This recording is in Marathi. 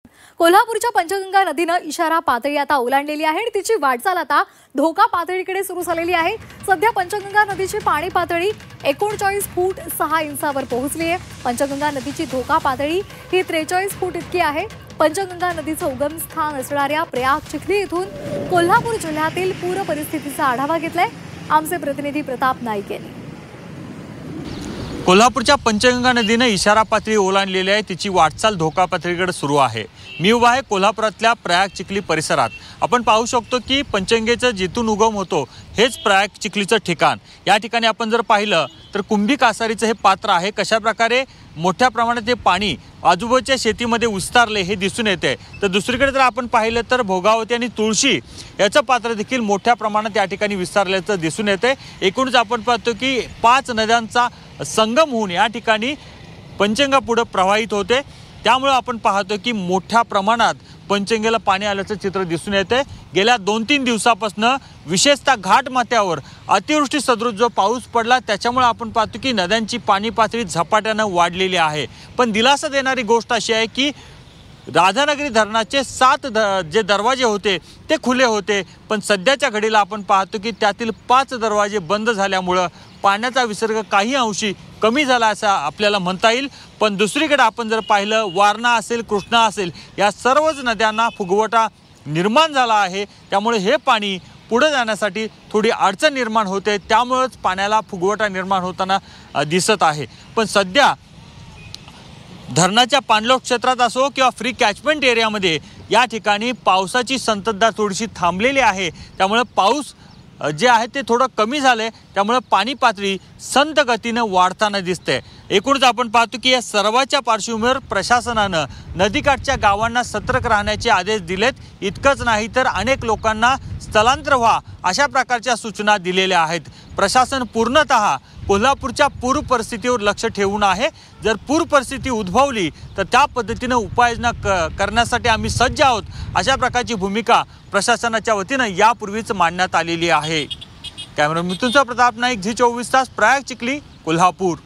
कोल्हापूरच्या पंचगंगा नदीनं इशारा पातळी आता ओलांडलेली आहे आणि तिची वाटचाल आता धोका पातळीकडे सुरू झालेली आहे। सध्या पंचगंगा नदीची पाणी पातळी 39 फूट 6 इंचावर पोहोचली आहे। पंचगंगा नदीची धोका पातळी ही 43 फूट इतकी आहे। पंचगंगा नदीचं उगम स्थान असणाऱ्या प्रयाग चिखली इथून कोल्हापूर जिल्ह्यातील पूर परिस्थितीचा आढावा घेतलाय आमचे प्रतिनिधी प्रताप नाईक यांनी। कोल्हापूरच्या पंचगंगा नदीने इशारा पातळी ओलांडलेली आहे, तिची वाटचाल धोका पातळीकडे सुरू आहे। मी उभा आहे कोल्हापुरातल्या प्रयाग चिखली परिसरात। आपण पाहू शकतो की पंचगंगेचा जिथून उगम होतो हेच प्रयाग चिखलीचं ठिकाण। या ठिकाणी आपण जर पाहिलं तर कुंभी कासारीचं हे पात्र आहे। कशा प्रकारे मोठ्या प्रमाणात हे पाणी आजूबाजूच्या शेतीमध्ये विस्तारले हे दिसून येते। तर दुसरीकडे जर आपण पाहिलं तर भोगावती आणि तुळशी याचं पात्र देखील मोठ्या प्रमाणात या ठिकाणी विस्तारल्याचं दिसून येते। एकूणच आपण पाहतो की 5 नद्यांचा संगम होऊन या ठिकाणी पंचगंगा पुढे प्रवाहित होते। त्यामुळे आपण पाहतो की मोठ्या प्रमाणात पंचगंगेला पाणी आल्याचं चित्र दिसून येते। गेल्या 2-3 दिवसापासून विशेषतः घाटमाथ्यावर अतिवृष्टी सदृश जो पाऊस पडला त्याच्यामुळे आपण पाहतो की नद्यांची पाणी पातळी झपाट्याने वाढलेली आहे। पण दिलासा देणारी गोष्ट अशी आहे की राधानगरी धरणाचे 7 जे दरवाजे होते ते खुले होते, पण सध्याच्या घडीला आपण पाहतो की त्यातील 5 दरवाजे बंद झाल्यामुळे पाण्याचा विसर्ग काही अंशी कमी झाला असं आपल्याला म्हणता येईल। पण दुसरीकडे आपण जर पाहिलं वारणा असेल कृष्णा असेल या सर्वच नद्यांना फुगवटा निर्माण झाला आहे। त्यामुळे हे पाणी पुढे जाण्यासाठी थोडी अडचण निर्माण होते, त्यामुळेच पाण्याला फुगवटा निर्माण होताना दिसत आहे। पण सध्या धरणाच्या पाणलोट क्षेत्रात असो किंवा फ्री कॅचमेंट एरियामध्ये या ठिकाणी पावसाची संततधार थोडीशी थांबलेली आहे। त्यामुळे पाऊस जे आहे ते थोडं कमी झाले, त्यामुळे पाणी पातळी संत गतीने वाढताना दिसते। एकूणच आपण पाहतो की या सर्वाच्या पार्श्वभूमीवर प्रशासनानं नदीकाठच्या गावांना सतर्क राहण्याचे आदेश दिलेत। इतकंच नाही तर अनेक लोकांना स्थलांतर व्हा अशा प्रकारच्या सूचना दिलेल्या आहेत। प्रशासन पूर्णतः कोल्हापूरच्या पूर परिस्थितीवर लक्ष ठेवून आहे। जर पूर परिस्थिती उद्भवली तर त्या पद्धतीने उपाययोजना करण्यासाठी आम्ही सज्ज आहोत अशा प्रकारची भूमिका प्रशासनाच्या वतीने यापूर्वीच मांडण्यात आलेली आहे। कॅमेरा मिथुनचा प्रताप नाईक, झी 24 तास, प्रयाग चिखली, कोल्हापूर।